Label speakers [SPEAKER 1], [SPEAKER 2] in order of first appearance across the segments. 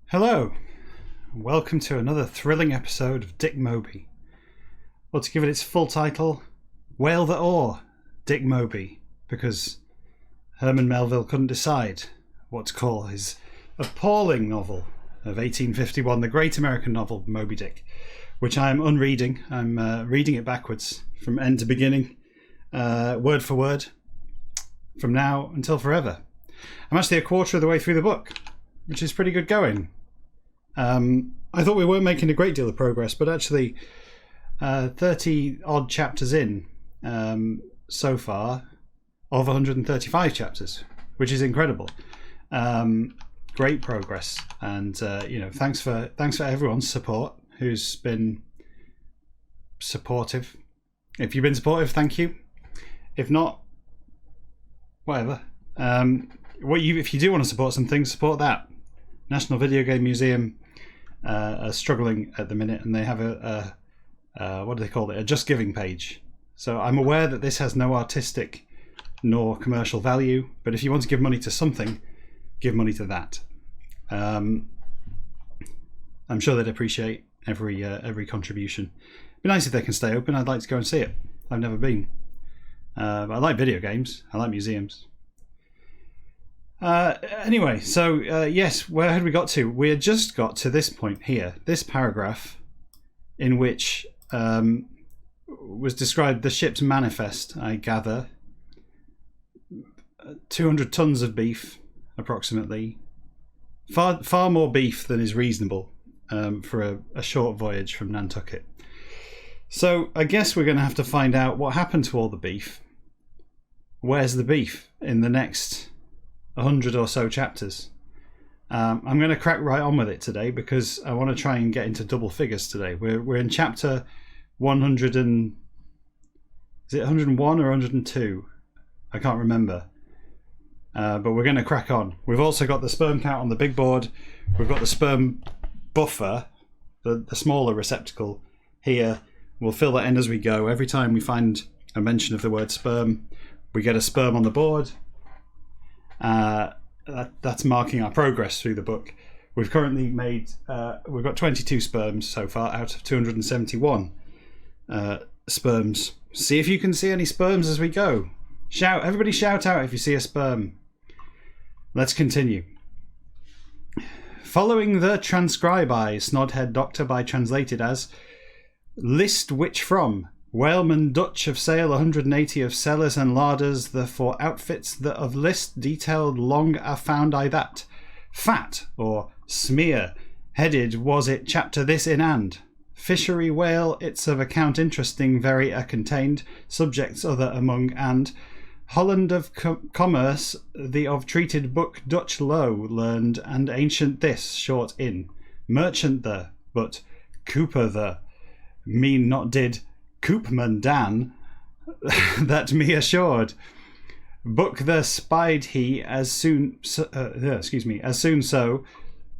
[SPEAKER 1] Hello, and welcome to another thrilling episode of Dick Moby. Or to give it its full title, Whale That Oar, Dick Moby, because Herman Melville couldn't decide what to call his appalling novel of 1851, the great American novel Moby Dick, which I am unreading. I'm reading it backwards from end to beginning, word for word, from now until forever. I'm actually a quarter of the way through the book, which is pretty good going. I thought we weren't making a great deal of progress, but actually 30 odd chapters in so far of 135 chapters, which is incredible. Great progress, and thanks for everyone's support who's been supportive. If you've been supportive, thank you. If not, whatever. If you do want to support something, support that. National Video Game Museum are struggling at the minute, and they have a what do they call it? A Just Giving page. So I'm aware that this has no artistic nor commercial value, but if you want to give money to something, give money to that. I'm sure they'd appreciate every contribution. It'd be nice if they can stay open. I'd like to go and see it. I've never been. But I like video games. I like museums. Anyway, so yes, where had we got to? We had just got to this point here, this paragraph, in which was described the ship's manifest, I gather. 200 tons of beef, approximately. Far more beef than is reasonable for a short voyage from Nantucket. So I guess we're going to have to find out what happened to all the beef. Where's the beef in the next 100 or so chapters? I'm going to crack right on with it today because I want to try and get into double figures today. We're in chapter 100 and... Is it 101 or 102? I can't remember. But we're going to crack on. We've also got the sperm count on the big board. We've got the sperm buffer, the smaller receptacle here. We'll fill that in as we go. Every time we find a mention of the word sperm, we get a sperm on the board. That's marking our progress through the book. We've currently made we've got 22 sperms so far out of 271 sperms. See if you can see any sperms as we go. Everybody shout out if you see a sperm. Let's continue. Following the transcribe Snodhead Doctor by translated as list which from Whaleman Dutch of sale 180 of cellars and larders, the for outfits that of list detailed long are found I that. Fat, or smear, headed was it chapter this in and. Fishery whale, it's of account interesting very contained, subjects other among and. Holland of commerce, the of treated book Dutch low learned, and ancient this, short in. Merchant the, but Cooper the, mean not did Koopman Dan, that me assured. Book the spied he as soon so,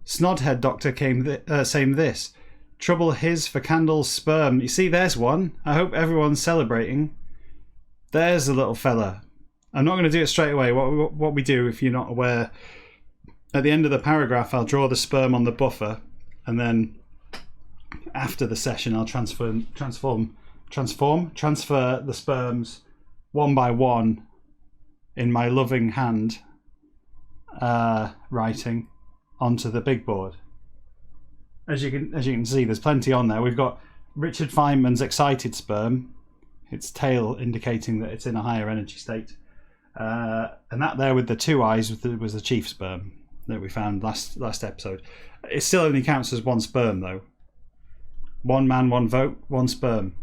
[SPEAKER 1] Snodhead Doctor came same this. Trouble his for candles sperm. You see, there's one. I hope everyone's celebrating. There's a little fella. I'm not going to do it straight away. What we do, if you're not aware, at the end of the paragraph, I'll draw the sperm on the buffer, and then after the session, I'll transfer the sperms one by one in my loving hand writing onto the big board. As you can see, there's plenty on there. We've got Richard Feynman's excited sperm, its tail indicating that it's in a higher energy state, and that there with the two eyes was the chief sperm that we found last episode. It still only counts as one sperm though. One man, one vote, one sperm.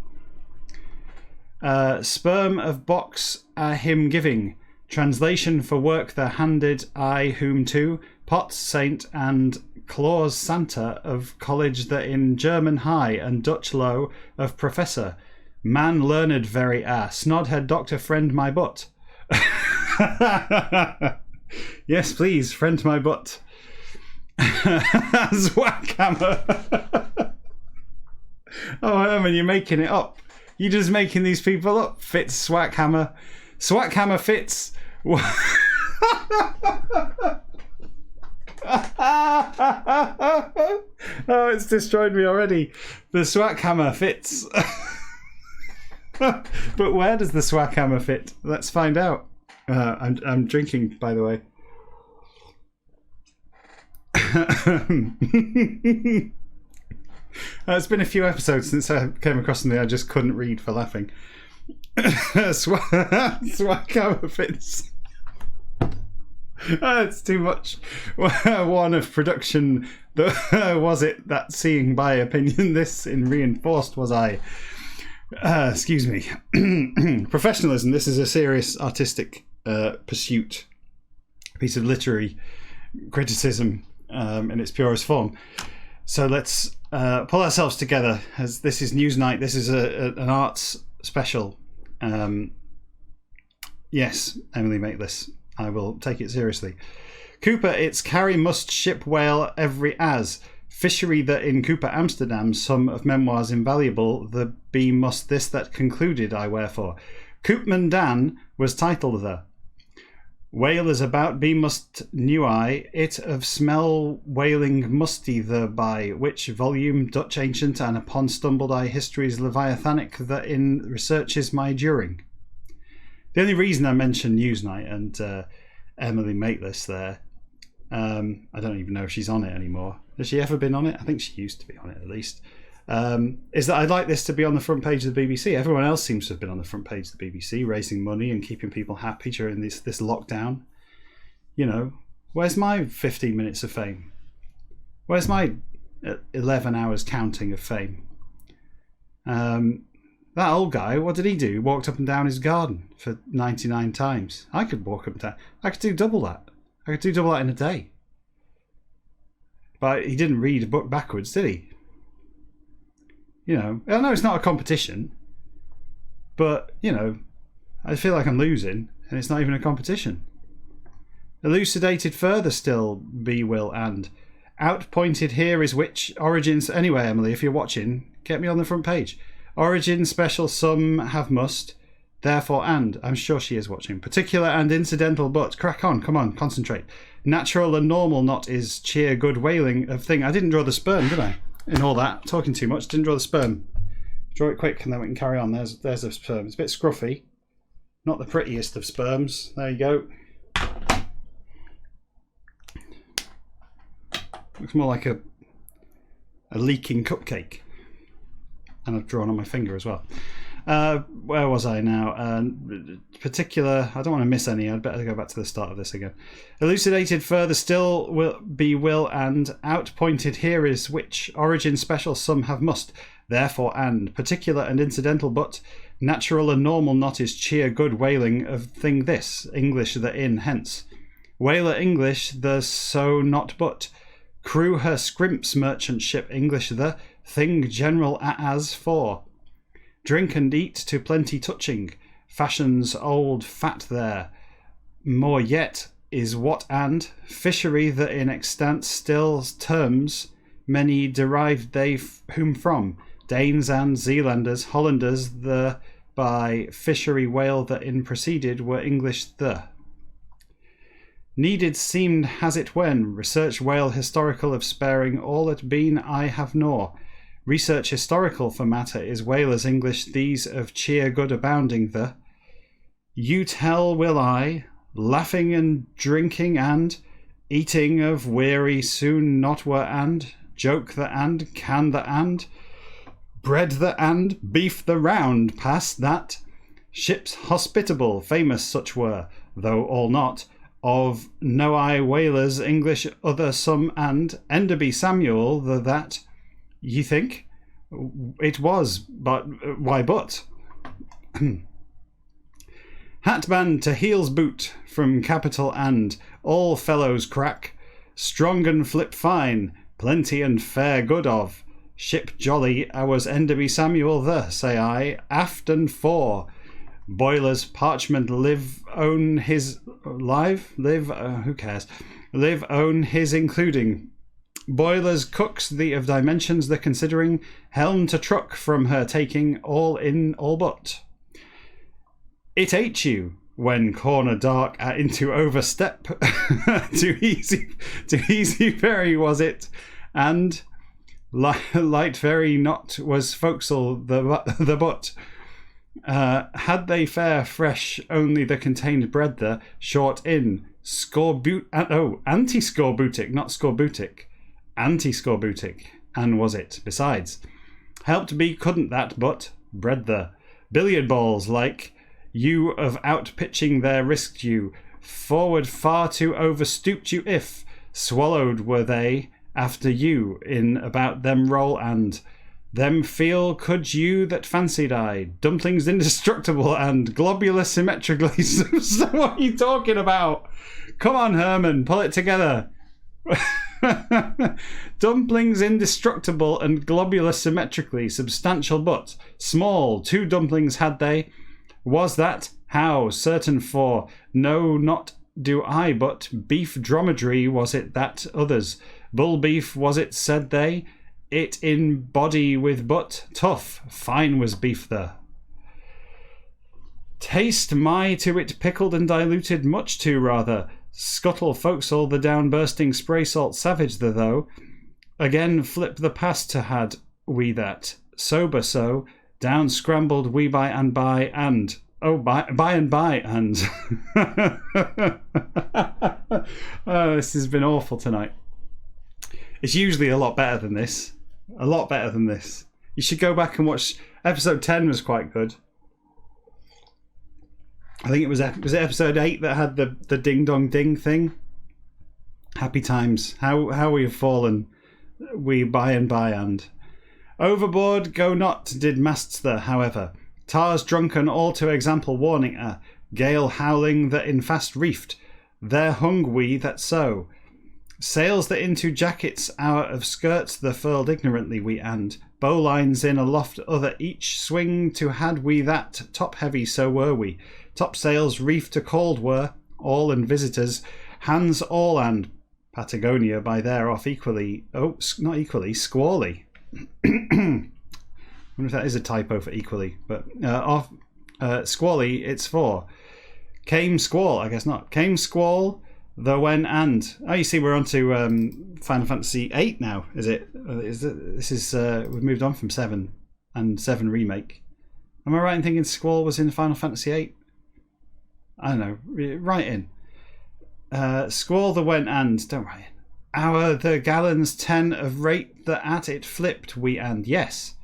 [SPEAKER 1] Sperm of box him giving. Translation for work the handed I whom to. Pot saint and clause Santa of college the in German high and Dutch low of professor. Man learned very Snodhead Doctor friend my butt. Yes, please, friend my butt. Zwackhammer. Oh, Herman, you're making it up. You're just making these people up. Fitz Swackhammer. Swackhammer Fitz. Oh, it's destroyed me already. The swack hammer fits. But where does the swack hammer fit? Let's find out. I'm drinking, by the way. It's been a few episodes since I came across something I just couldn't read for laughing. Swack hammer fits. It's too much. One of production. Was it that seeing by opinion this in reinforced was I? Excuse me. Professionalism. This is a serious artistic pursuit, a piece of literary criticism in its purest form. So let's pull ourselves together, as this is Newsnight. This is an arts special. Yes, Emily, make this. I will take it seriously. Cooper, it's carry must ship whale every as. Fishery that in Cooper Amsterdam, some of memoirs invaluable, the be must this that concluded I wherefore. Koopman Dan was titled the. Whale is about be must knew I, it of smell whaling musty the by, which volume Dutch ancient and upon stumbled I histories leviathanic that in researches my during. The only reason I mentioned Newsnight and Emily Mateless there, I don't even know if she's on it anymore. Has she ever been on it? I think she used to be on it at least. Is that I'd like this to be on the front page of the BBC. Everyone else seems to have been on the front page of the BBC, raising money and keeping people happy during this lockdown. You know, where's my 15 minutes of fame? Where's my 11 hours counting of fame? That old guy, what did he do? He walked up and down his garden for 99 times. I could walk up and down. I could do double that. I could do double that in a day. But he didn't read a book backwards, did he? You know, I know it's not a competition, but, you know, I feel like I'm losing, and it's not even a competition. Elucidated further still, be will and. Outpointed here is which origins... Anyway, Emily, if you're watching, get me on the front page. Origin special some have must, therefore and. I'm sure she is watching. Particular and incidental but. Crack on, come on, concentrate. Natural and normal not is cheer good whaling of thing. I didn't draw the sperm, did I? In all that, talking too much, didn't draw the sperm. Draw it quick and then we can carry on. There's the sperm. It's a bit scruffy. Not the prettiest of sperms. There you go. Looks more like a leaking cupcake. And I've drawn on my finger as well. Where was I now? Particular, I don't want to miss any. I'd better go back to the start of this again. Elucidated further still will be will and. Outpointed here is which. Origin special some have must. Therefore and. Particular and incidental but. Natural and normal not is cheer good whaling of thing this. English the in hence. Whaler English the so not but. Crew her scrimps merchant ship English the. Thing general as for. Drink and eat to plenty touching. Fashions old fat there. More yet is what and. Fishery that in extant still terms. Many derived they whom from. Danes and Zealanders, Hollanders the by fishery whale that in proceeded were English the. Needed seemed has it when. Research whale historical of sparing all that been I have nor. Research historical for matter is whalers English these of cheer good abounding the. You tell will I, laughing and drinking and eating of weary soon not were and joke the and can the and bread the and beef the round past that ships hospitable famous such were though all not of know I whalers English other some and Enderby Samuel the that. Ye think? It was, but why but? Hatband to heels boot from capital and all fellows crack, strong and flip fine, plenty and fair good of. Ship jolly, ours Enderby Samuel the, say I, aft and fore. Boilers parchment live own his who cares? Live own his including. Boilers cooks the of dimensions the considering, helm to truck from her taking, all in all but. It ate you, when corner dark into overstep, too easy very was it, and light very not was forecastle the butt. Had they fair fresh only the contained bread the short in anti-scorbutic, not scorbutic, anti-scorbutic, and was it besides helped be couldn't that but bread the billiard balls like you of out pitching there risked you forward far too overstooped you if swallowed were they after you in about them roll and them feel could you that fancied I dumplings indestructible and globular symmetrically. So what are you talking about? Come on, Herman, pull it together. Dumplings indestructible and globular symmetrically substantial but small 2 dumplings had they. Was that how certain for no not do I but beef dromedary was it that others bull beef was it said they it in body with but tough fine was beef the taste my to it pickled and diluted much too rather scuttle forecastle the down bursting spray salt savage the though again flip the past to had we that sober so down scrambled we by and by and by and by and oh, this has been awful tonight. It's usually a lot better than this. A lot better than this. You should go back and watch. Episode 10 was quite good. I think it was it episode 8 that had the ding dong ding thing. Happy times. How we have fallen. We by and. Overboard go not did masts there, however. Tars drunken all to example warning a gale howling that in fast reefed. There hung we that so. Sails that into jackets our of skirts the furled ignorantly we and bowlines in aloft other each swing to had we that top heavy so were we topsails reefed to cold were all and visitors hands all and Patagonia by there off equally not equally squally. I wonder if that is a typo for equally, but off squally it's for came squall I guess not came squall the when and you see we're on to Final Fantasy 8 now. Is it? This is we've moved on from 7 and 7 remake. Am I right in thinking Squall was in Final Fantasy 8? I don't know. Write in. Squall the when and don't write in. Our the gallons 10 of rate that at it flipped we and yes.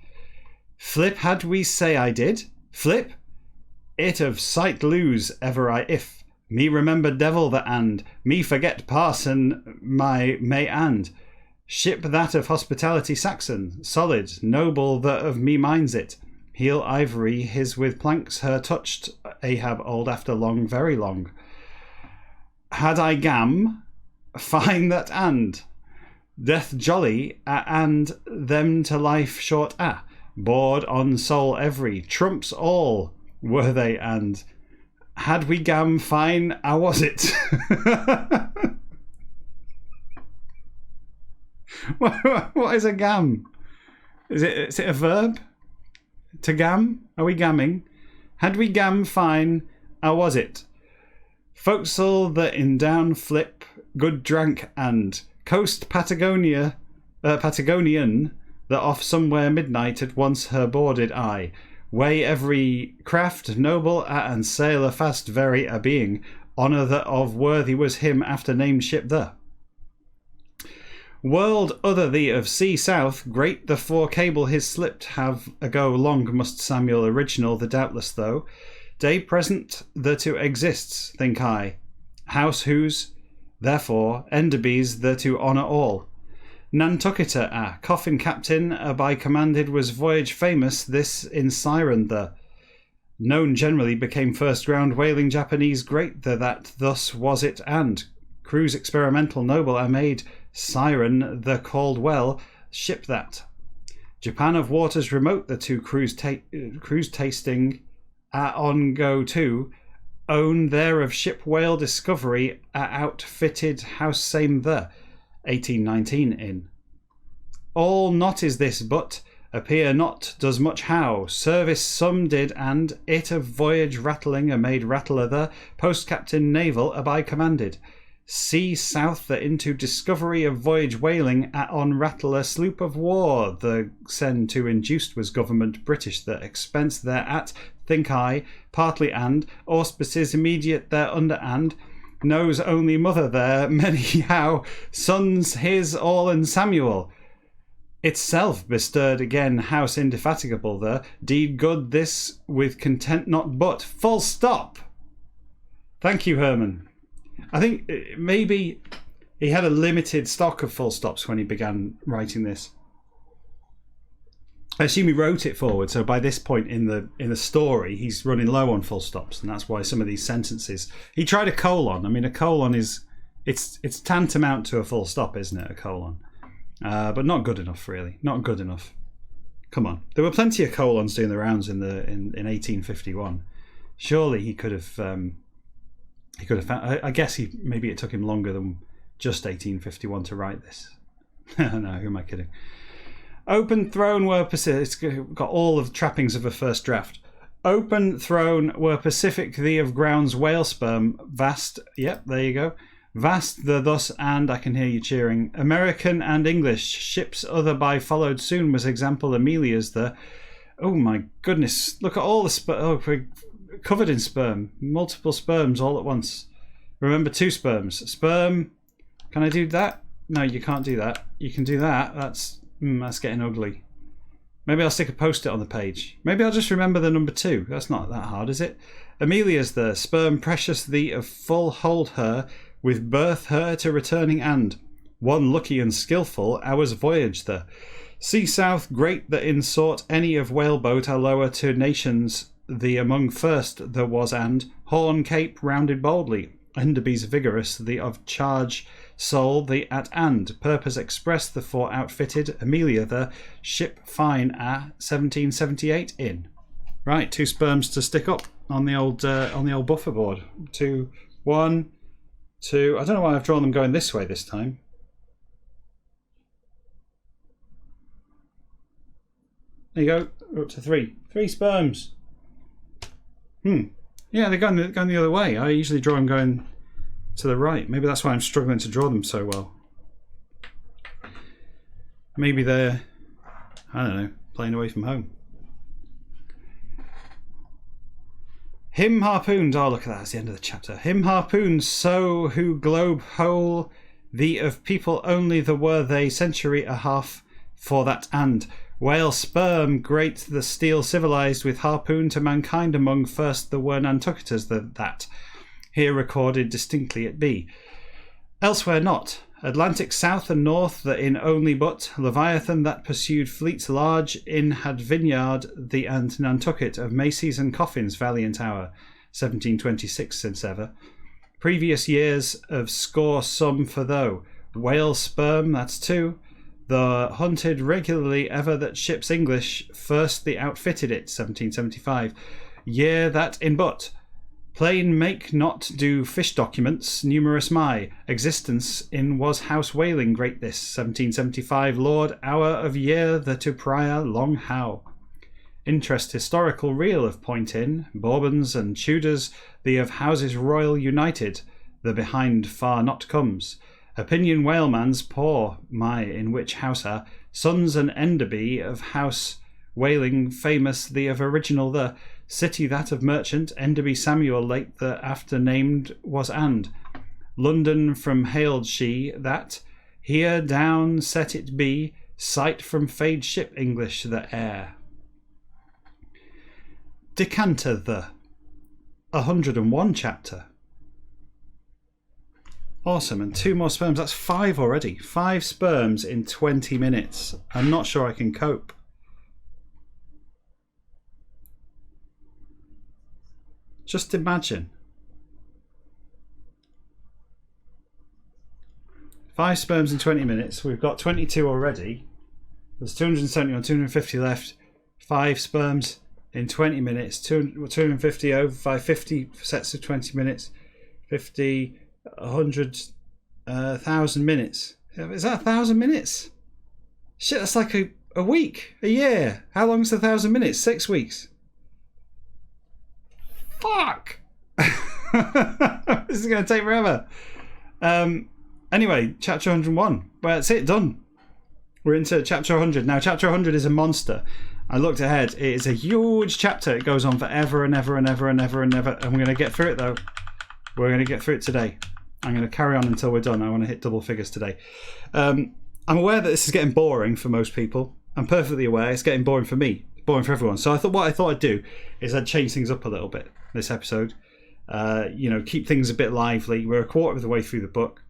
[SPEAKER 1] Flip had we say I did flip it of sight lose ever I if. Me remember devil that and me forget parson my may and ship that of hospitality Saxon solid noble that of me minds it heel ivory his with planks her touched Ahab old after long very long had I gam fine that and death jolly and them to life short board on soul every trumps all were they and had we gam fine, how was it? What is a gam? Is it a verb? To gam? Are we gamming? Had we gam fine, how was it? Forecastle that in down flip, good drank and coast Patagonian that off somewhere midnight at once her boarded eye. Way every craft noble and sailor fast very a being honour that of worthy was him after named ship the world other the of sea south great the fore cable his slipped have ago long must Samuel original the doubtless though day present the to exists think I house whose therefore Enderby's the to honour all Nantucketa coffin captain by commanded was voyage famous this in Siren the known generally became first ground whaling Japanese great that thus was it and cruise experimental noble made Siren the called well ship that Japan of waters remote the two cruise tasting on go to own there of ship whale discovery outfitted house same the 1819 in all not is this but appear not does much how, service some did, and it of voyage rattling a made rattler the, post captain naval a by commanded. Sea south the into discovery of voyage whaling at on rattler sloop of war, the send to induced was government British the expense thereat, think I, partly and, auspices immediate there under and, knows only mother there, many how, sons his all and Samuel. Itself bestirred again house indefatigable the, deed good this with content not but, full stop. Thank you, Herman. I think maybe he had a limited stock of full stops when he began writing this. I assume he wrote it forward, so by this point in the story, he's running low on full stops, and that's why some of these sentences. He tried a colon. I mean, a colon is it's tantamount to a full stop, isn't it? A colon, but not good enough, really. Not good enough. Come on, there were plenty of colons doing the rounds in 1851. Surely he could have. He could have found. I guess maybe it took him longer than just 1851 to write this. No, who am I kidding? Open throne were Pacific. It's got all of the trappings of a first draft. Open throne were Pacific thee of grounds whale sperm vast. Yep, there you go. Vast the thus and I can hear you cheering. American and English ships other by followed soon was example Amelia's the. Oh my goodness! Look at all the we're covered in sperm. Multiple sperms all at once. Remember 2 sperms. Sperm. Can I do that? No, you can't do that. You can do that. That's getting ugly. Maybe I'll stick a post-it on the page. Maybe I'll just remember the number 2. That's not that hard, is it? Amelia's the sperm precious thee of full hold her with birth her to returning and one lucky and skillful hours voyage the sea south great that in sort any of whaleboat are lower to nations the among first there was and Horn Cape rounded boldly Enderby's vigorous the of charge soul the at and purpose express the for outfitted Amelia the ship fine a 1778 in. Right, 2 sperms to stick up on the old buffer board. 2, 1, 2. I don't know why I've drawn them going this way this time. There you go. We're up to 3. 3 sperms. Yeah, they're going the other way. I usually draw them going to the right. Maybe that's why I'm struggling to draw them so well. Maybe they're, I don't know, playing away from home. Him harpooned. Oh, look at that. That's the end of the chapter. Him harpooned so who globe whole the of people only the were they century a half for that and whale sperm great the steel civilized with harpoon to mankind among first the were Nantucketers that here recorded distinctly it be elsewhere not Atlantic south and north the in only but Leviathan that pursued fleets large in had vineyard the and Nantucket of Macy's and Coffin's valiant hour 1726 since ever previous years of score some for though whale sperm that's 2 the hunted regularly ever that ships English first the outfitted it 1775 year that in but plain make not do fish documents numerous my existence in was house whaling great this 1775 Lord hour of year the to prior long how interest historical real of point in Bourbons and Tudors the of houses royal united the behind far not comes opinion whaleman's poor my in which house are sons and Enderby of house whaling famous the of original the city that of merchant Enderby Samuel late the after named was and London from hailed she that here down set it be sight from fade ship English the air decanter the 101 chapter. Awesome, and 2 more sperms. That's 5 already. 5 sperms in 20 minutes. I'm not sure I can cope. Just imagine. 5 sperms in 20 minutes. We've got 22 already. There's 270 or 250 left. 5 sperms in 20 minutes. 250 over 550 sets of 20 minutes. 50... 100,000 minutes. Is that 1,000 minutes? Shit, that's like A week? A year? How long's 1,000 minutes? 6 weeks. Fuck! This is going to take forever. Anyway, chapter 101. Well, that's it, done. We're into chapter 100. Now, chapter 100 is a monster. I looked ahead. It is a huge chapter. It goes on forever and ever and ever and ever and ever. And we're going to get through it, though. We're going to get through it today. I'm going to carry on until we're done. I want to hit double figures today. I'm aware that this is getting boring for most people. I'm perfectly aware it's getting boring for me. Boring for everyone. So what I thought I'd do is I'd change things up a little bit this episode. Keep things a bit lively. We're a quarter of the way through the book.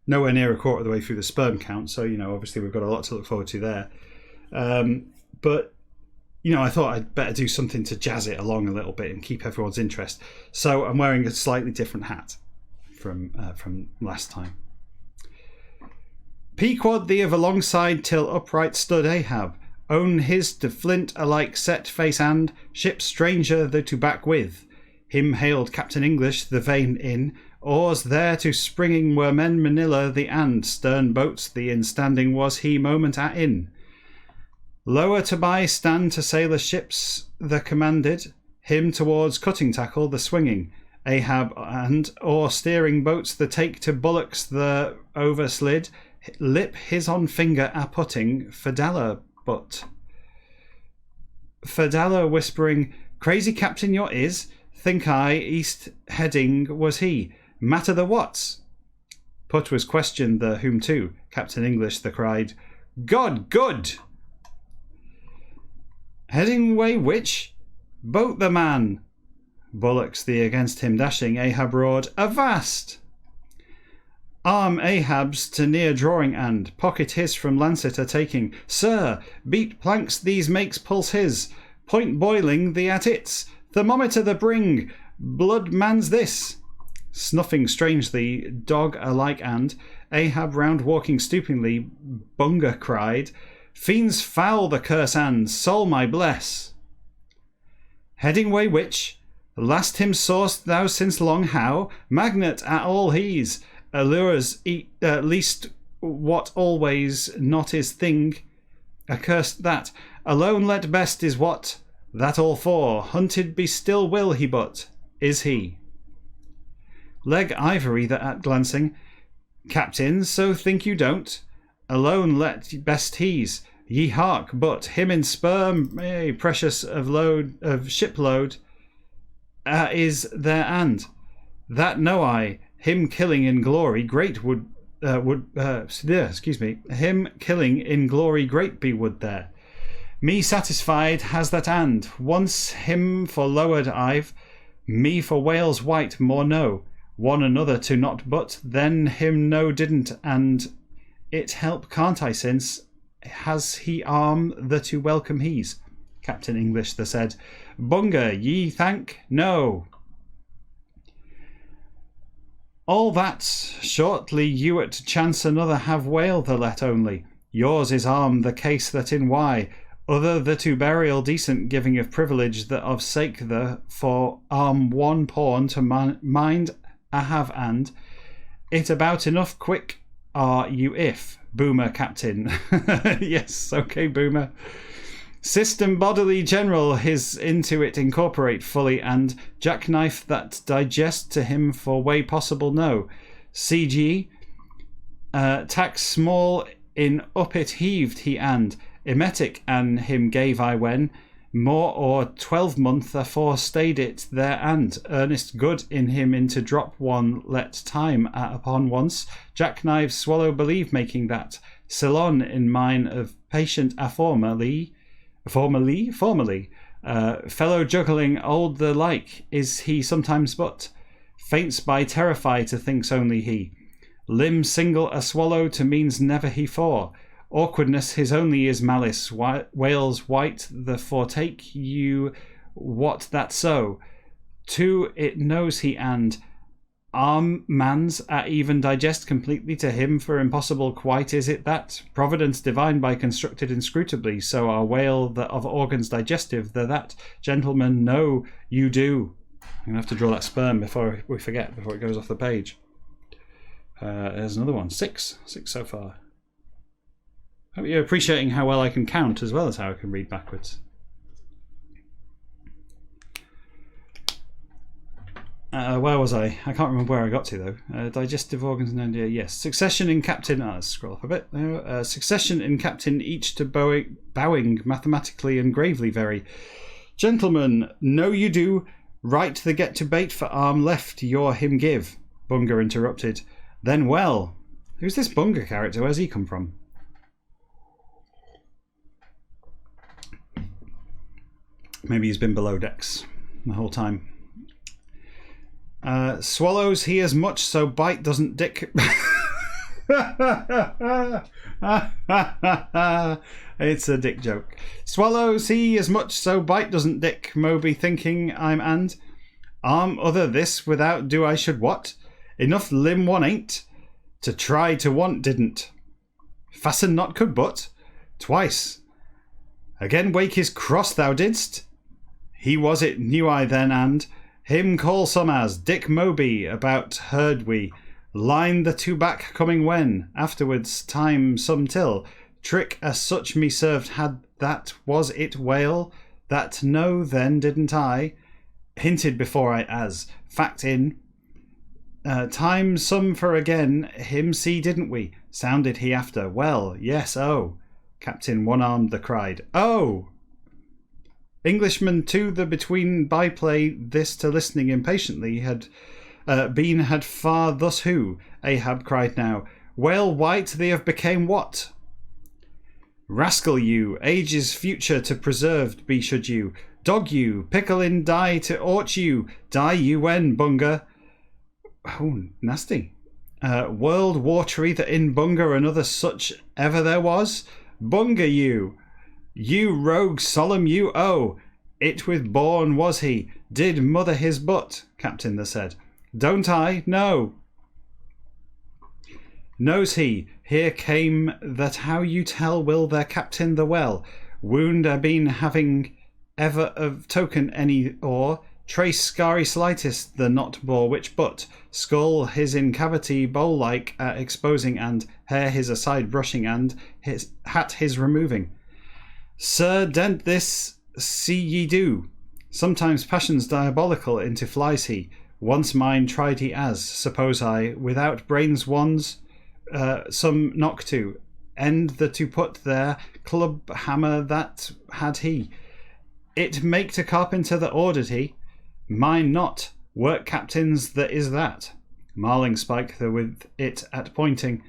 [SPEAKER 1] Nowhere near a quarter of the way through the sperm count, so obviously we've got a lot to look forward to there. But I thought I'd better do something to jazz it along a little bit and keep everyone's interest. So I'm wearing a slightly different hat from last time. Pequod thee of alongside till upright stood Ahab, own his to flint alike set face and ship stranger the to back with. Him hailed Captain English the vain in. Oars there to springing were men Manila the and stern boats the in standing was he moment at in. Lower to by stand to sailor ships the commanded, him towards cutting tackle the swinging, Ahab and or steering boats the take to bullocks the overslid, lip his on finger a putting Fidella but. Fidella whispering, crazy captain your is, think I east heading was he. Matter the what's? Put was questioned the whom to. Captain English the cried, God good! Heading way which? Boat the man! Bullocks the against him dashing, Ahab roared, avast! Arm Ahab's to near drawing and, pocket his from lancet a taking. Sir, beat planks these makes pulse his, point boiling the at its, thermometer the bring, blood man's this. Snuffing strangely, dog alike and, Ahab round walking stoopingly, Bunga cried, fiends foul the curse and, soul my bless. Heading way which? Last him saw'st thou since long how? Magnet at all he's, allures least what always not is thing, accursed that, alone let best is what, that all for, hunted be still will he but, is he. Leg ivory that at glancing, Captain, so think you don't, alone let best he's, ye hark, but him in sperm, precious of shipload, is there and, that know I, him killing in glory great him killing in glory great be would there. Me satisfied has that and, once him for lowered I've, me for whales white more know, one another to not but, then him no didn't, and it help can't I since, has he arm the to welcome he's. Captain English the said, Bunga, ye thank, no. All that, shortly you at chance another have whale the let only. Yours is arm the case that in why, other the to burial decent giving of privilege that of sake the for arm one pawn to mind I have and it about enough quick are you if Boomer Captain. Yes, okay Boomer. System bodily general his into it incorporate fully and jackknife that digest to him for way possible no. CG tax small in up it heaved he and emetic an him gave I when more or 12 month afore stayed it there and earnest good in him into drop one let time upon once jackknives swallow believe making that Ceylon in mine of patient formerly fellow juggling old the like is he sometimes but faints by terrify to thinks only he limb single a swallow to means never he for awkwardness his only is malice whales white the foretake you what that so to it knows he and arm man's even digest completely to him for impossible quite is it that providence divine by constructed inscrutably so our whale the of organs digestive the that gentlemen know you do. I'm gonna have to draw that sperm before we forget before it goes off the page. There's another one. Six so far. Hope you're appreciating how well I can count as well as how I can read backwards. Where was I? I can't remember where I got to though. Digestive organs and India. Yes. Succession in captain. Let's scroll up a bit. Succession in captain, each to bowing mathematically and gravely very. Gentlemen, know you do. Right the get to bait for arm left your him give. Bunga interrupted. Then well. Who's this Bunga character? Where's he come from? Maybe he's been below decks the whole time. Swallows he as much so bite doesn't dick. It's a dick joke. Swallows he as much so bite doesn't dick. Moby thinking I'm and arm other this without do I should what? Enough limb one ain't to try to want didn't. Fasten not could but twice. Again wake his cross thou didst. He was it knew I then and him call some as Dick Moby about heard we. Line the two back coming when afterwards time some till trick as such me served had that was it whale that no then didn't I hinted before I as fact in time some for again him see didn't we sounded he after well yes oh Captain one-armed the cried oh Englishman to the between byplay this to listening impatiently had far thus who Ahab cried now whale white they have became what rascal you ages future to preserved be should you dog you pickle in die to ought you die you when Bunga oh nasty world watery that in Bunga another such ever there was Bunga you rogue solemn you oh it with born was he did mother his butt Captain the said don't I no knows he here came that how you tell will their captain the well wound a been having ever of token any or trace scary slightest the not bore which but skull his in cavity bowl like exposing and hair his aside brushing and his hat his removing. Sir, dent this see ye do. Sometimes passions diabolical into flies he. Once mine tried he as, suppose I, without brains ones, some knock to. End the to put there, club hammer that had he. It make to carpenter that ordered he. Mine not, work captains that is that. Marling spike the with it at pointing.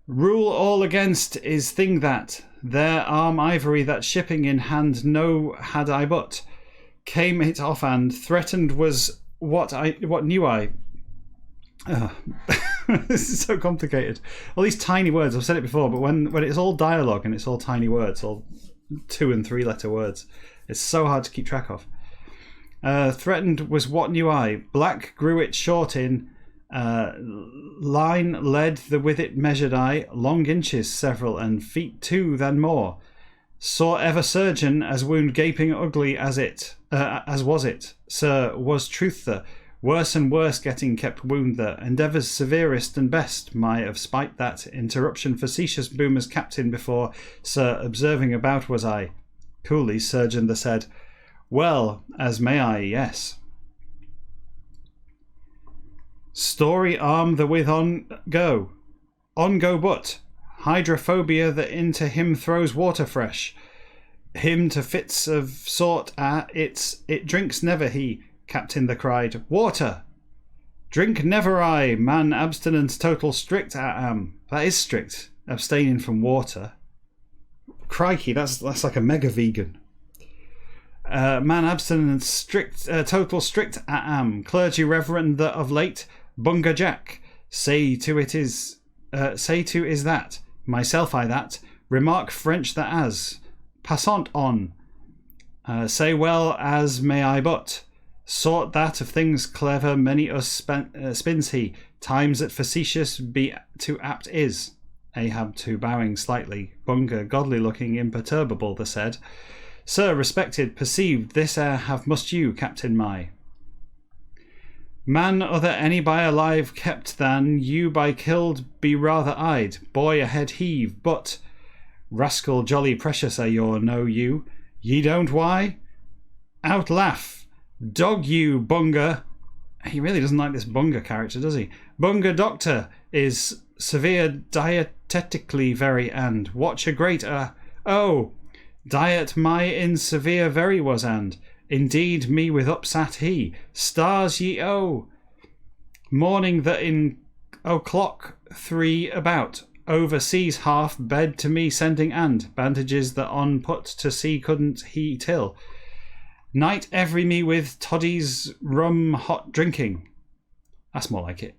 [SPEAKER 1] Rule all against is thing that. There arm ivory that shipping in hand no had I but. Came it off and threatened was what knew I. This is so complicated. All these tiny words, I've said it before, but when it's all dialogue and it's all tiny words, all 2 and 3 letter words, it's so hard to keep track of. Threatened was what knew I. Black grew it short in. Line led the with it measured I. Long inches several and feet 2 than more. Saw ever surgeon as wound gaping ugly as it as was it. Sir, was truth the worse and worse getting kept wound the endeavours severest and best my of spite that interruption facetious boomers captain before sir observing about was I. Coolly surgeon the said well as may I yes. Story arm the with on go but hydrophobia that into him throws water fresh him to fits of sort it drinks never he. Captain the cried water drink never I. Man abstinence total strict I am. That is strict, abstaining from water. Crikey, that's like a mega vegan. Man abstinence strict total strict I am. Clergy reverend that of late Bunga Jack say to is that myself I that remark French that as passant on say well as may I but sort that of things clever many us spins he times that facetious be too apt is. Ahab too bowing slightly. Bunga godly looking imperturbable the said sir respected perceived this have must you captain my. Man other any by alive kept than you by killed be rather eyed. Boy ahead heave but Rascal jolly precious are your know you. Ye don't why? Out laugh. Dog you, Bunga. He really doesn't like this Bunga character, does he? Bunga doctor is severe dietetically very and watch a great oh diet my in severe very was and indeed me with upsat he stars ye oh morning that in o'clock 3 about overseas half bed to me sending and bandages that on put to sea couldn't he till night every me with toddy's rum hot drinking. That's more like it.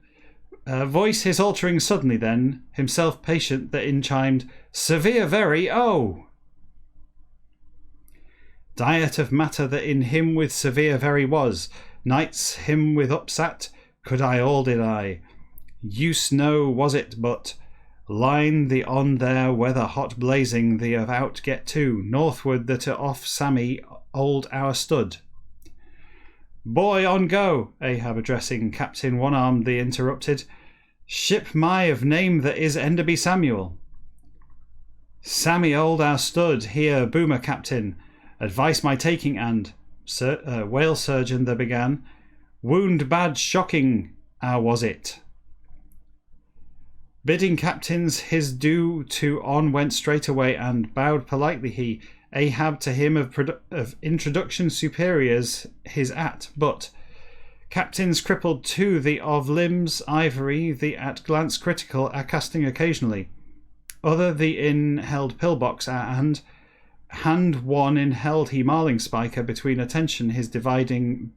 [SPEAKER 1] Voice his altering suddenly then, himself patient that in chimed, severe very, oh! Diet of matter that in him with severe very was, nights him with upsat, could I all did I. Use no was it but, line the on there weather hot blazing the of out get to, northward that off Sammy old our stood. Boy on go, Ahab addressing Captain One-Armed the interrupted. Ship my of name that is Enderby Samuel. Sammy old our stood, here boomer captain. Advice my taking and, whale surgeon that began. Wound bad shocking, how was it? Bidding captains his due to on went straight away and bowed politely he. Ahab to him of introduction superiors his at, but captains crippled to the of limbs ivory, the at glance critical are casting occasionally. Other the in held pillbox and hand one in held he marling spiker between attention his dividing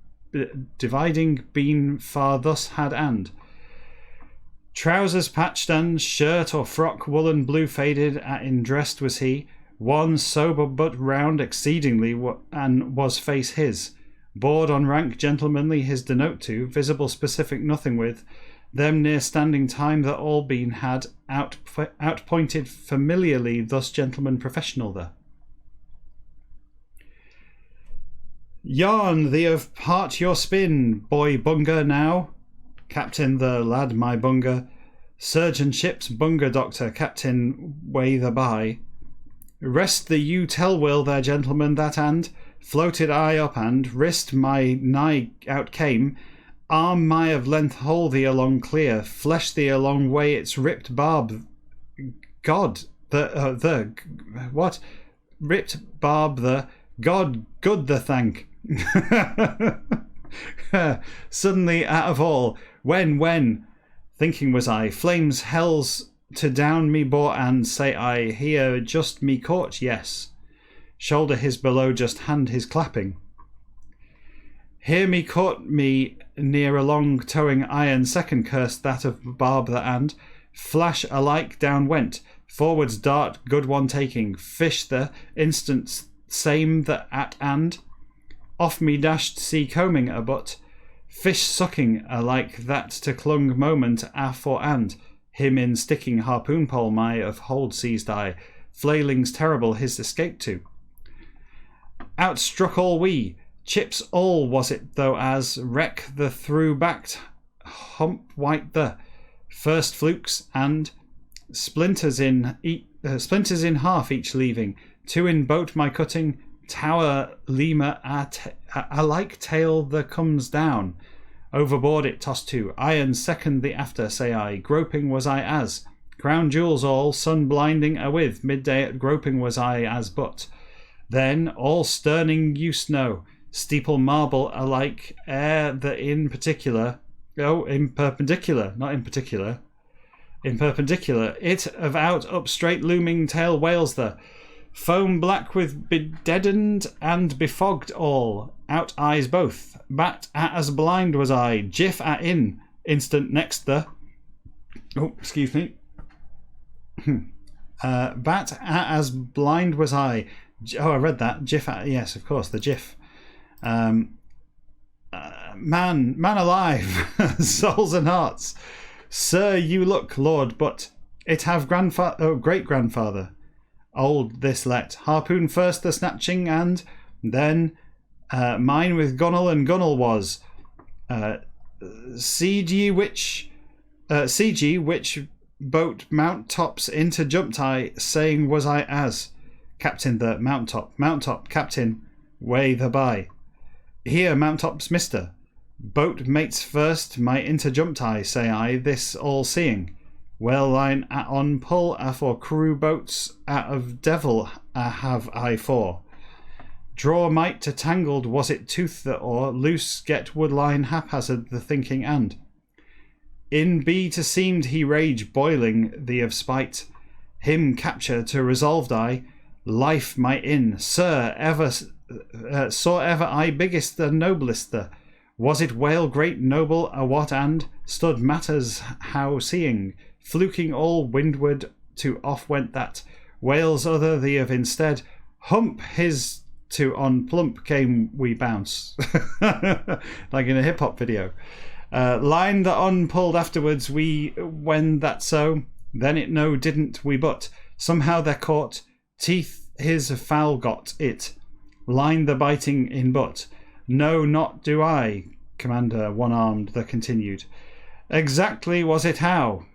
[SPEAKER 1] bean far thus had and. Trousers patched and shirt or frock woolen blue faded at in dressed was he. One sober but round exceedingly and was face his. Board on rank gentlemanly his denote to, visible specific nothing with, them near standing time that all been had, outpointed familiarly thus gentleman professional there. Yarn thee of part your spin, boy Bunga now. Captain the lad my Bunga. Surgeon ships Bunga doctor, captain way the by. Rest the you tell will there gentlemen that and floated I up and wrist my nigh out came arm my of length hold thee along clear flesh thee along way its ripped barb God the what ripped barb the God good the thank. Suddenly out of all when thinking was I flames hells to down me bore and say I here just me caught yes shoulder his below just hand his clapping here me caught me near a long towing iron second cursed that of barb the and flash alike down went forwards dart good one taking fish the instant same the at and off me dashed sea combing a but fish sucking alike that to clung moment for and him in sticking harpoon pole my of hold seized I flailings terrible his escape to outstruck all we chips all was it though as wreck the through backed hump white the first flukes and splinters in half each leaving two in boat my cutting tower lemur alike tail the comes down overboard it tossed to iron second the after say I groping was I as crown jewels all sun blinding with midday at groping was I as but then all sterning you snow steeple marble alike ere the in particular in perpendicular not in particular in perpendicular it of out up straight looming tail whales the foam black with bedeadened and befogged all out eyes both bat at as blind was I jiff at in instant next the excuse me bat at as blind was I I read that jiff at yes of course the jiff man alive souls and hearts sir you look lord but it have great grandfather old this let harpoon first the snatching and then mine with gunwale and gunwale was CG which boat mount tops into jumped I, saying was I as Captain the mount top, Captain, way the by. Here, mount tops, mister. Boat mates first, my interjumped I, say I, this all seeing. Well line at on pull for crew boats out of devil have I for. Draw might to tangled was it tooth the oar, loose get wood line haphazard the thinking and. In be to seemed he rage boiling thee of spite, him capture to resolved I, life my in, sir, ever saw ever I biggest the noblest the, was it whale great noble a what and, stood matters how seeing, fluking all windward to off went that, whales other the of instead, hump his to on plump came we bounce, like in a hip hop video. Line that on pulled afterwards we when that so, then it no didn't we but, somehow they're caught, teeth his foul got it, line the biting in but, no not do I, Commander one-armed the continued. Exactly was it how.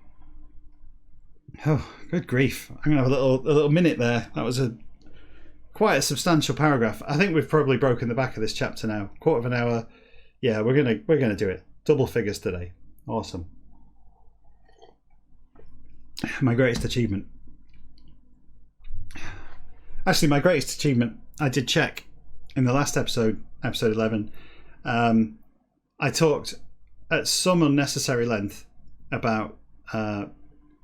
[SPEAKER 1] Oh, good grief. I'm going to have a little minute there. That was quite a substantial paragraph. I think we've probably broken the back of this chapter now. Quarter of an hour. Yeah, we're gonna do it. Double figures today. Awesome. My greatest achievement. Actually, my greatest achievement, I did check in the last episode, episode 11. I talked at some unnecessary length about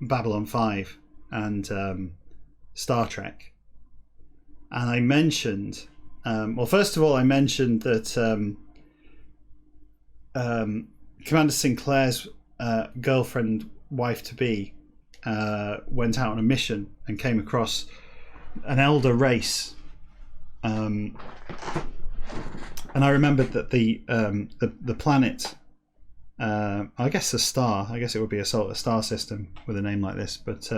[SPEAKER 1] Babylon 5 and Star Trek. And I mentioned, well, first of all, I mentioned that Commander Sinclair's girlfriend, wife-to-be, went out on a mission and came across an elder race. And I remembered that the planet, I guess a star, I guess it would be a star system with a name like this, but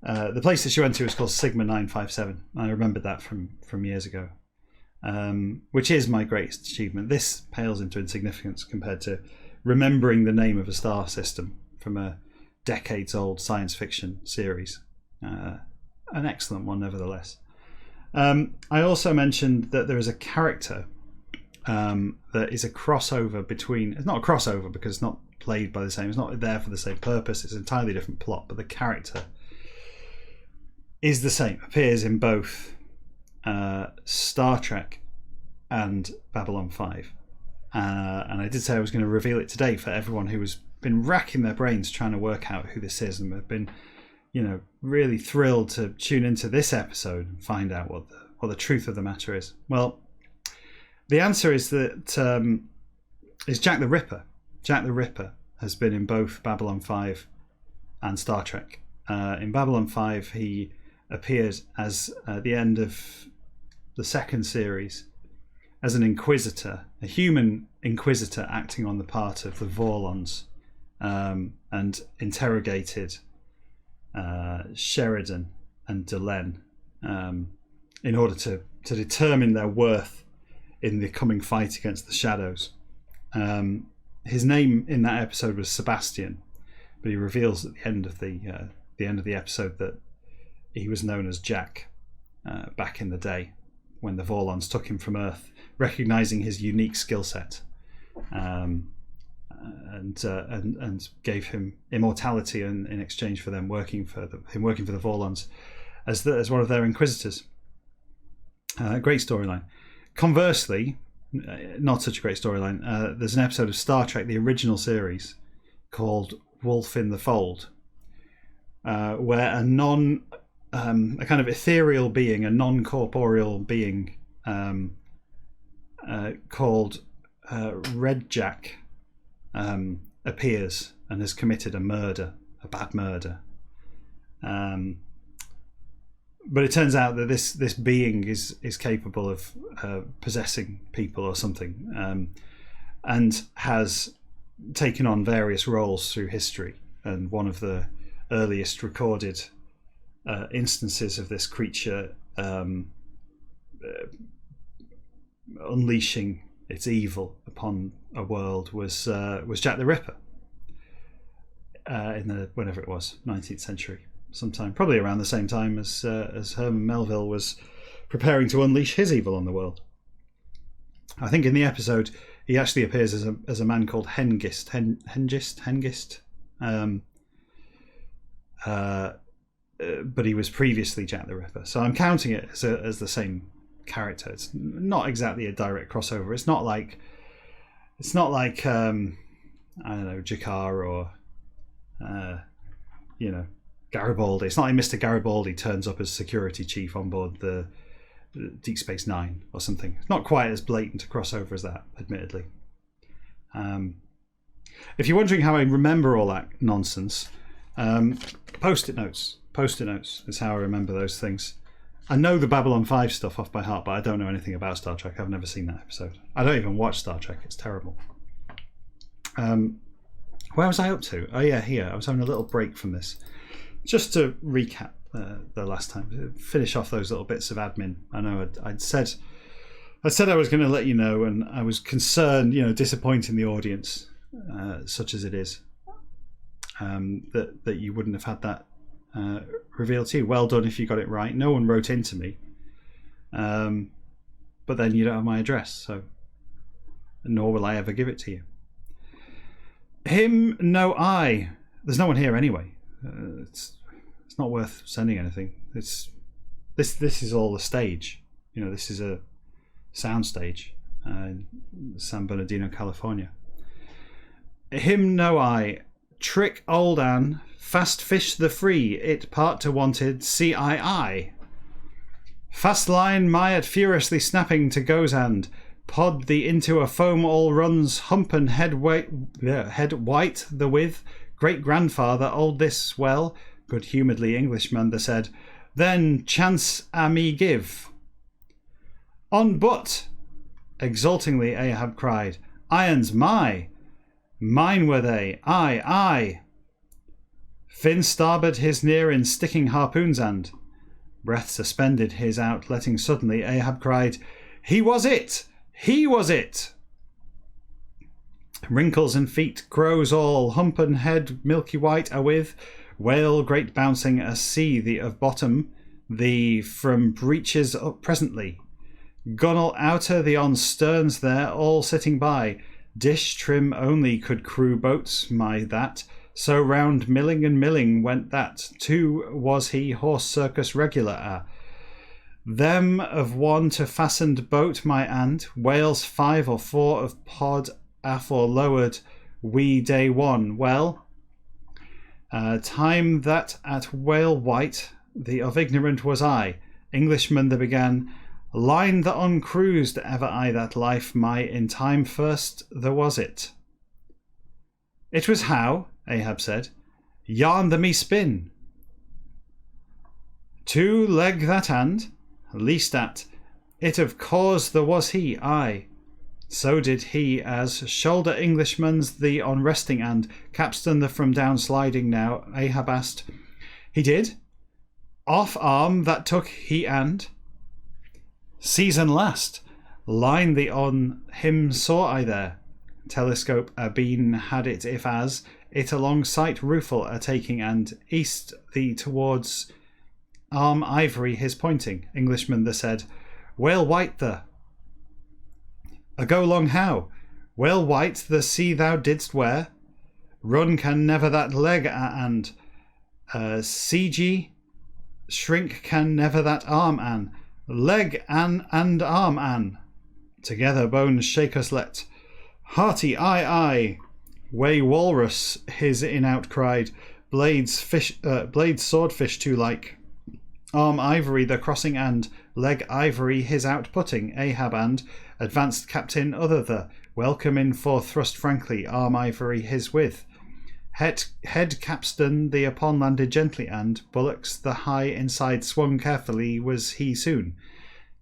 [SPEAKER 1] the place that she went to was called Sigma 957. I remembered that from years ago, which is my greatest achievement. This pales into insignificance compared to remembering the name of a star system from a decades-old science fiction series. An excellent one, nevertheless. I also mentioned that there is a character that is a crossover between... It's not a crossover because it's not played by the same... It's not there for the same purpose. It's an entirely different plot, but the character is the same. Appears in both Star Trek and Babylon 5. And I did say I was going to reveal it today for everyone who has been racking their brains trying to work out who this is and have been, really thrilled to tune into this episode and find out what the truth of the matter is. Well, the answer is that is Jack the Ripper. Jack the Ripper has been in both Babylon 5 and Star Trek. In Babylon 5, he appeared as at the end of the second series as an inquisitor, a human inquisitor acting on the part of the Vorlons, and interrogated Sheridan and Delenn in order to determine their worth in the coming fight against the Shadows. His name in that episode was Sebastian, but he reveals at the end of the episode that he was known as Jack back in the day when the Vorlons took him from Earth, recognizing his unique skill set, and gave him immortality in exchange for them working for the Vorlons as one of their inquisitors. Great storyline. Conversely, not such a great storyline. There's an episode of Star Trek, the original series, called Wolf in the Fold, where a kind of ethereal being, a non-corporeal being called Red Jack appears and has committed a bad murder. But it turns out that this being is capable of possessing people or something, and has taken on various roles through history. And one of the earliest recorded instances of this creature unleashing its evil upon a world was Jack the Ripper. in the whenever it was 19th century, sometime probably around the same time as Herman Melville was preparing to unleash his evil on the world. I think in the episode he actually appears as a man called Hengist. But he was previously Jack the Ripper, so I'm counting it as the same character. It's not exactly a direct crossover. It's not like I don't know, Jakar or Garibaldi. It's not like Mr. Garibaldi turns up as security chief on board the Deep Space Nine or something. It's not quite as blatant a crossover as that, admittedly. If you're wondering how I remember all that nonsense, post-it notes. Post-it notes is how I remember those things. I know the Babylon 5 stuff off by heart, but I don't know anything about Star Trek. I've never seen that episode. I don't even watch Star Trek. It's terrible. Where was I up to? Oh yeah, here. I was having a little break from this. Just to recap the last time, finish off those little bits of admin. I know I'd said I was going to let you know, and I was concerned, disappointing the audience, such as it is, that you wouldn't have had that revealed to you. Well done if you got it right. No one wrote into me, but then you don't have my address, so nor will I ever give it to you. Him, no I. There's no one here anyway. It's not worth sending anything. This is all the stage. This is a sound stage in San Bernardino, California. Him, no I. Trick old Anne, fast fish the free, it part to wanted, CII. Fast line Myatt furiously snapping to Gozand, pod the into a foam all runs, hump and head white the with, great grandfather old this well, good humouredly Englishman the said, then chance a me give. On but, exultingly Ahab cried, irons mine were they, aye. Fin starboard his near in sticking harpoons and, breath suspended his out, letting suddenly Ahab cried, he was it! Wrinkles and feet, crows all, hump and head milky white awith, whale great bouncing a sea the of bottom, the from breaches up presently. Gunwale outer the on sterns there, all sitting by, dish trim only could crew boats, my that, so round milling and milling went that, too was he horse circus regular them of one to fastened boat my aunt, whales 5 or 4 of pod afore lowered, we day one, well, time that at whale white, the of ignorant was I, Englishman that began, line the uncruised ever I that life my in time first there was it. It was how, Ahab said, yarn the me spin. 2 leg that hand, least at, it of cause there was he, aye. So did he as shoulder Englishman's the on resting and, capstan the from down sliding now, Ahab asked, he did? Off arm that took he and? Season last, line the on him saw I there. Telescope a been had it if as, it along sight rueful a taking and, east the towards arm ivory his pointing. Englishman the said, whale white the. A go long how? Whale white the sea thou didst wear? Run can never that leg and. CG shrink can never that arm an. Leg an and arm an. Together bones shake us let. Hearty aye. Way walrus his in out cried. Blades swordfish too like. Arm ivory the crossing and. Leg ivory his out putting. Ahab and. Advanced captain other the. Welcome in for thrust frankly. Arm ivory his with. Head capstan the upon landed gently and. Bullocks the high inside swung carefully was he soon.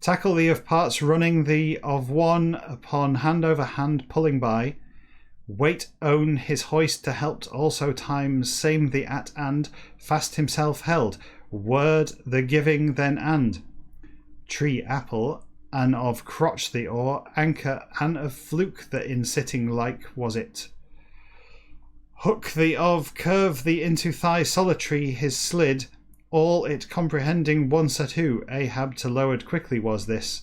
[SPEAKER 1] Tackle the of parts running the of one upon hand over hand pulling by. Weight own his hoist to helped also times same the at and. Fast himself held. Word the giving then and. Tree apple and of crotch the oar. Anchor and of fluke the in sitting like was it. Hook the of, curve the into thigh solitary his slid, all it comprehending once at who, Ahab to lowered quickly was this.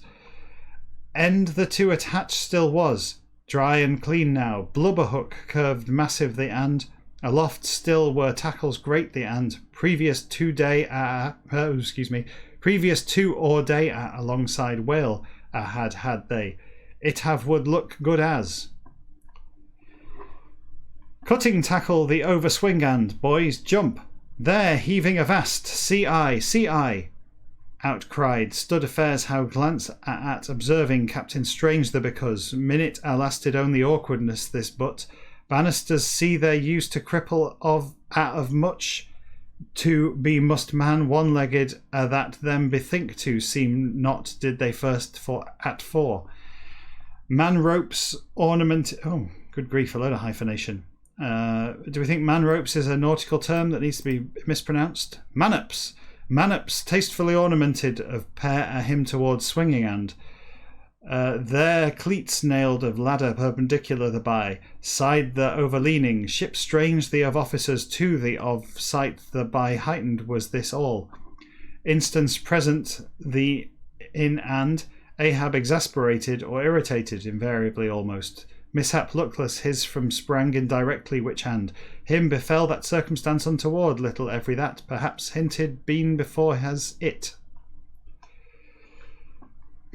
[SPEAKER 1] End the two attached still was, dry and clean now, blubber hook curved massive the and, aloft still were tackles great the and, previous 2 day previous 2 or day alongside whale had they, it have would look good as. Cutting tackle the overswing and, boys, jump. There, heaving avast, see I, outcried, stood affairs how glance at observing Captain Strange the because, minute lasted only awkwardness this but, banisters see their use to cripple of much, to be must man one-legged, that them bethink to seem not did they first for. Man ropes ornament, oh, good grief, a load of hyphenation. Do we think man ropes is a nautical term that needs to be mispronounced? Manups, tastefully ornamented of pair a him towards swinging and there cleats nailed of ladder perpendicular the by, side the overleaning, ship strange the of officers to the of sight the by heightened was this all. Instance present the in and, Ahab exasperated or irritated invariably almost. Mishap luckless his from sprang indirectly which hand. Him befell that circumstance untoward, little every that, perhaps hinted been before has it.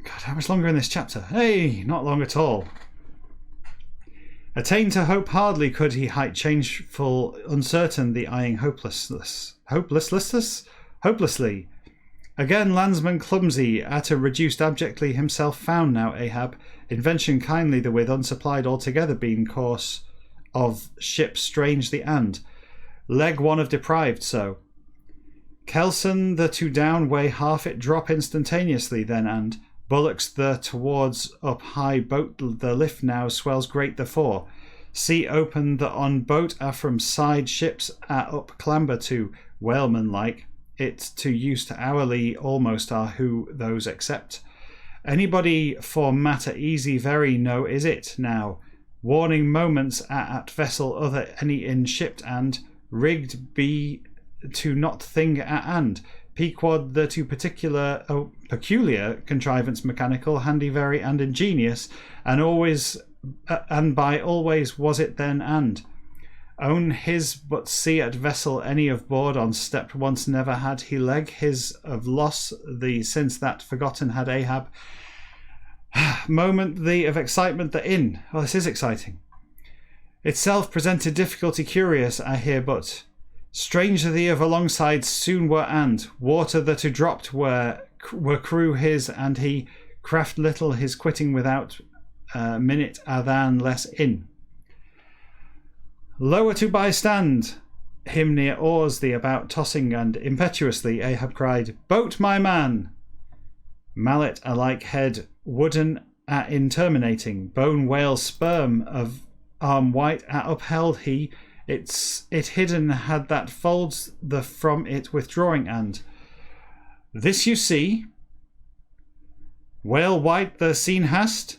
[SPEAKER 1] God, how much longer in this chapter? Hey, not long at all. Attain to hope hardly could he height changeful, uncertain the eyeing hopelessly. Again landsman clumsy, at a reduced abjectly himself found now Ahab, invention kindly the with unsupplied altogether been course of ship strange the and, leg one of deprived so. Kelson the to down way half it drop instantaneously then and, bullocks the towards up high boat the lift now swells great the fore. Sea open the on boat are from side ships up clamber to, whaleman like. It to use to hourly almost are who those accept. Anybody for matter easy very no is it now. Warning moments at vessel other any in shipped and rigged be to not thing at and. Pequod the to peculiar contrivance mechanical handy very and ingenious and always and by always was it then and. Own his but see at vessel any of board on stepped once never had he leg his of loss the since that forgotten had Ahab. Moment the of excitement the in. Oh, this is exciting. Itself presented difficulty curious I hear but. Strange the of alongside soon were and. Water that to dropped were crew his and he craft little his quitting without minute than less in. Lower to bystand, him near oars the about tossing and impetuously Ahab cried, Boat my man! Mallet alike head, wooden in terminating, bone whale sperm of arm white upheld he, it hidden had that folds the from it withdrawing and. This you see? Whale white the seen hast?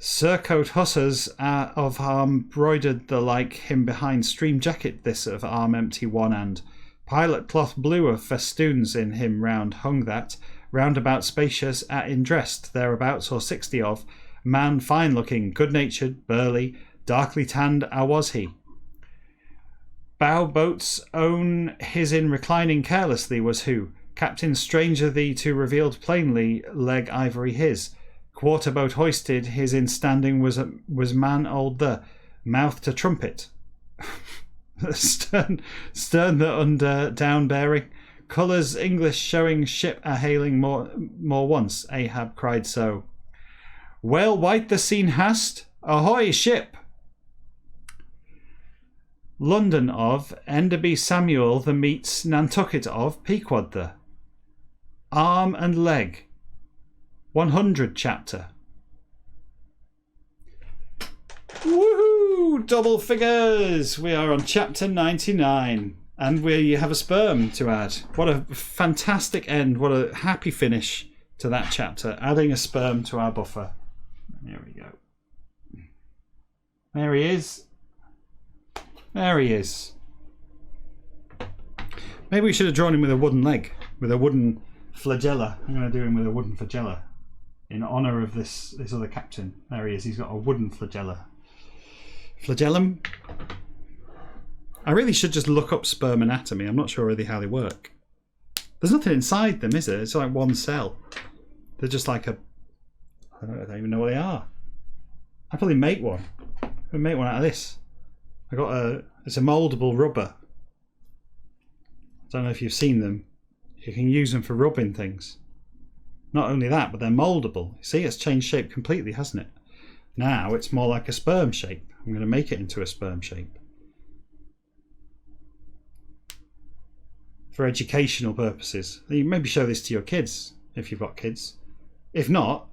[SPEAKER 1] Surcoat hussars of arm broidered the like him behind stream jacket this of arm empty one and pilot cloth blue of festoons in him round hung that round about spacious in dressed thereabouts or 60 of man fine looking good natured burly darkly tanned was he. Bow boats own his in reclining carelessly was who Captain Stranger thee to revealed plainly leg ivory his. Quarter boat hoisted, his in standing was man old the mouth to trumpet. stern the under down bearing. Colours English showing ship a hailing more once. Ahab cried so. Well white the scene hast? Ahoy ship! London of Enderby Samuel the meets Nantucket of Pequod the. Arm and leg. 100 chapter. Woohoo! Double figures! We are on chapter 99 and we have a sperm to add. What a fantastic end. What a happy finish to that chapter. Adding a sperm to our buffer. There we go. There he is. There he is. Maybe we should have drawn him with a wooden leg, with a wooden flagella. I'm going to do him with a wooden flagella in honour of this other captain. There he is. He's got a wooden flagella. Flagellum. I really should just look up sperm anatomy. I'm not sure really how they work. There's nothing inside them, is there? It's like one cell. They're just like a... I don't even know what they are. I'd probably make one. I'd make one out of this. I got a... It's a mouldable rubber. I don't know if you've seen them. You can use them for rubbing things. Not only that, but they're mouldable. See, it's changed shape completely, hasn't it? Now it's more like a sperm shape. I'm going to make it into a sperm shape. For educational purposes. You maybe show this to your kids, if you've got kids. If not,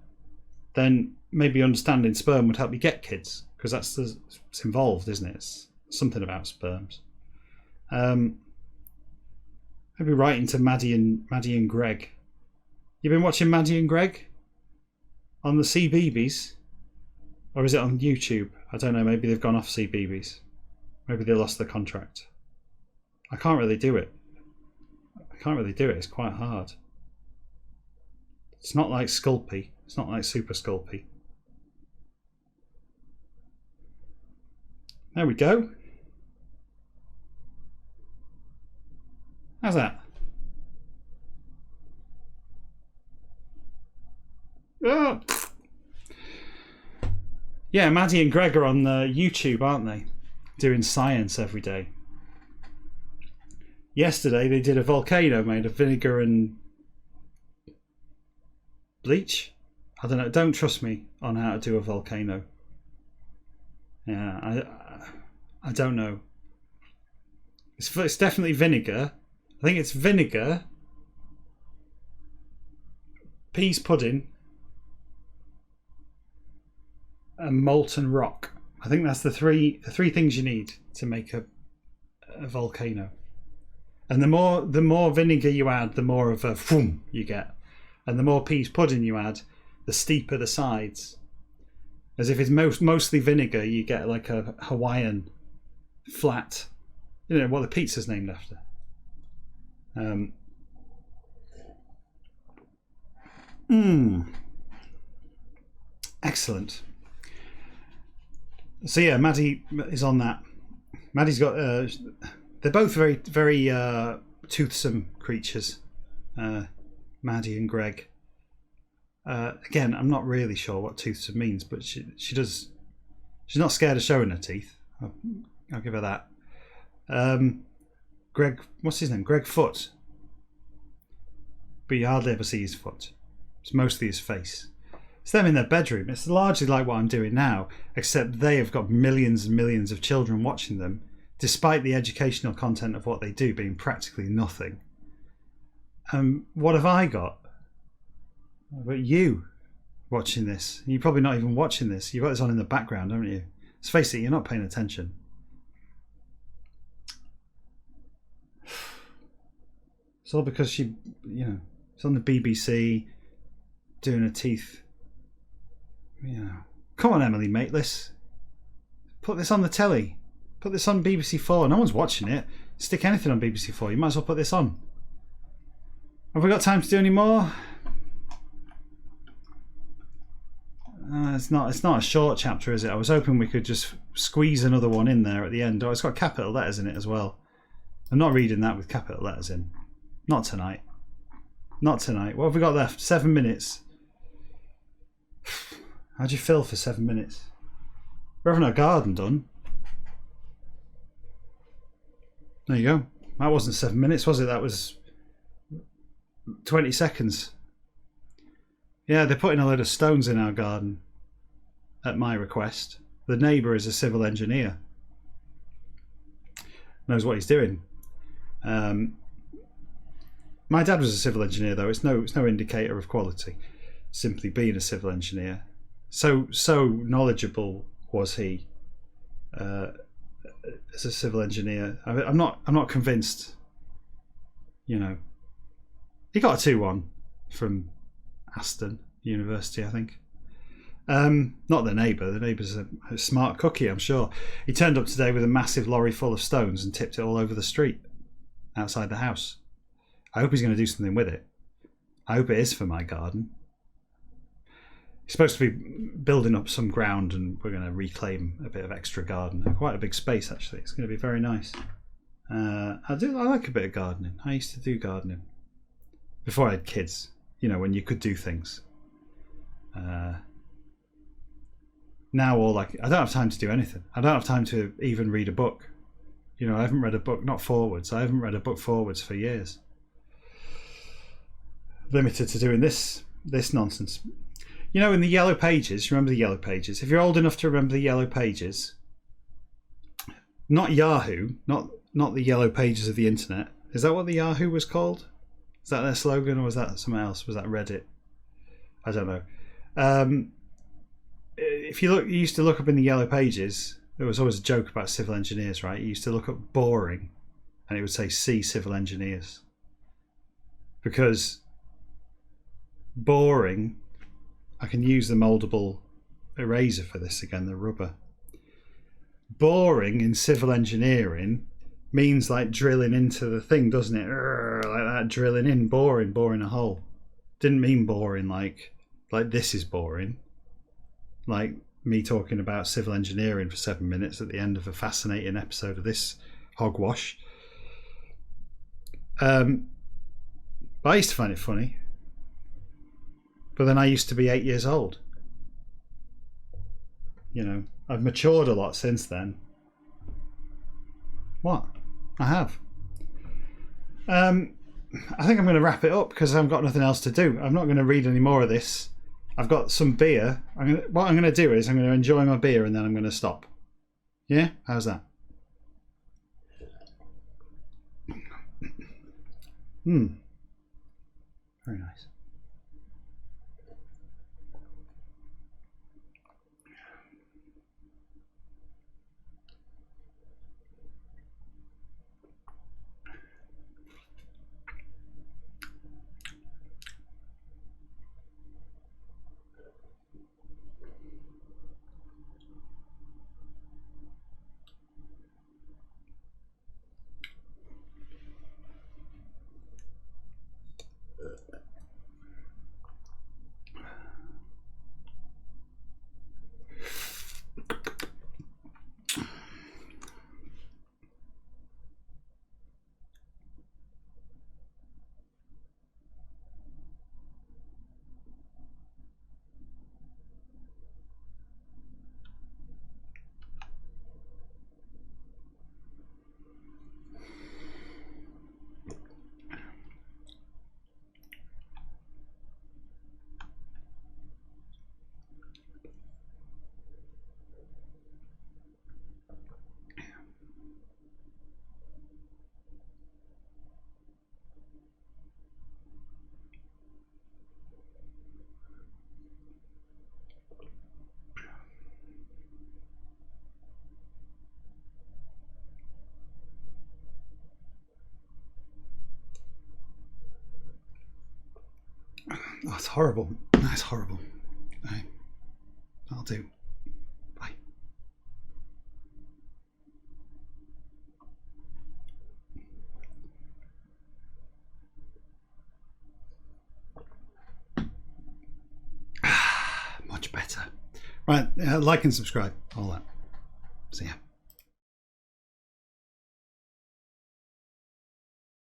[SPEAKER 1] then maybe understanding sperm would help you get kids, because it's involved, isn't it? It's something about sperms. Maybe writing to Maddie and Greg. You've been watching Maddie and Greg on the CBeebies, or is it on YouTube? I don't know. Maybe they've gone off CBeebies. Maybe they lost the contract. I can't really do it. It's quite hard. It's not like Sculpey. It's not like Super Sculpey. There we go. How's that? Oh. Yeah, Maddie and Greg are on YouTube, aren't they? Doing science every day. Yesterday they did a volcano made of vinegar and bleach. I don't know. Don't trust me on how to do a volcano. Yeah, I don't know. It's definitely vinegar. I think it's vinegar, peas pudding, and molten rock. I think that's the three things you need to make a volcano. And the more vinegar you add, the more of a foom you get. And the more peas pudding you add, the steeper the sides. As if it's mostly vinegar, you get like a Hawaiian flat. You know what the pizza's named after. Excellent. So yeah, Maddie is on that. Maddie's got... they're both very, very toothsome creatures. Maddie and Greg. Again, I'm not really sure what toothsome means, but she does... She's not scared of showing her teeth. I'll give her that. Greg... What's his name? Greg Foot. But you hardly ever see his foot. It's mostly his face. It's them in their bedroom. It's largely like what I'm doing now, except they have got millions and millions of children watching them, despite the educational content of what they do being practically nothing. What have I got? But you watching this. You're probably not even watching this. You've got this on in the background, haven't you? Let's face it, you're not paying attention. It's all because she, it's on the BBC doing her teeth. Come on, Emily Mateless. Put this on the telly. Put this on BBC 4. No one's watching it. Stick anything on BBC 4. You might as well put this on. Have we got time to do any more? It's not a short chapter, is it? I was hoping we could just squeeze another one in there at the end. Oh, it's got capital letters in it as well. I'm not reading that with capital letters in. Not tonight. Not tonight. What have we got left? 7 minutes. How'd you feel for 7 minutes? We're having our garden done. There you go. That wasn't 7 minutes, was it? That was 20 seconds. Yeah, they're putting a load of stones in our garden at my request. The neighbour is a civil engineer. Knows what he's doing. My dad was a civil engineer, though. It's no indicator of quality. Simply being a civil engineer. So knowledgeable was he as a civil engineer. I'm not convinced. He got a 2-1 from Aston University, I think. Not the neighbour. The neighbour's a smart cookie, I'm sure. He turned up today with a massive lorry full of stones and tipped it all over the street outside the house. I hope he's going to do something with it. I hope it is for my garden. He's supposed to be building up some ground and we're going to reclaim a bit of extra garden. Quite a big space, actually. It's going to be very nice. I like a bit of gardening. I used to do gardening before I had kids, you know, when you could do things. Now I don't have time to do anything. I don't have time to even read a book. You know, I haven't read a book, not forwards. I haven't read a book forwards for years. Limited to doing this nonsense. You know, in the Yellow Pages, remember the Yellow Pages? If you're old enough to remember the Yellow Pages, not Yahoo, not the Yellow Pages of the internet. Is that what the Yahoo was called? Is that their slogan, or was that something else? Was that Reddit? I don't know. If you used to look up in the Yellow Pages, there was always a joke about civil engineers, right? You used to look up boring, and it would say "see civil engineers," because boring. I can use the moldable eraser for this again, the rubber. Boring in civil engineering means like drilling into the thing, doesn't it? Like that, drilling in, boring a hole. Didn't mean boring like this is boring. Like me talking about civil engineering for 7 minutes at the end of a fascinating episode of this hogwash. But I used to find it funny. But then I used to be 8 years old. You know, I've matured a lot since then. What? I have. I think I'm going to wrap it up because I've got nothing else to do. I'm not going to read any more of this. I've got some beer. What I'm going to do is I'm going to enjoy my beer and then I'm going to stop. Yeah? How's that? Very nice. Oh, it's horrible. That's horrible. Right. That'll do. Bye. Much better. Right, like and subscribe. All that. See ya.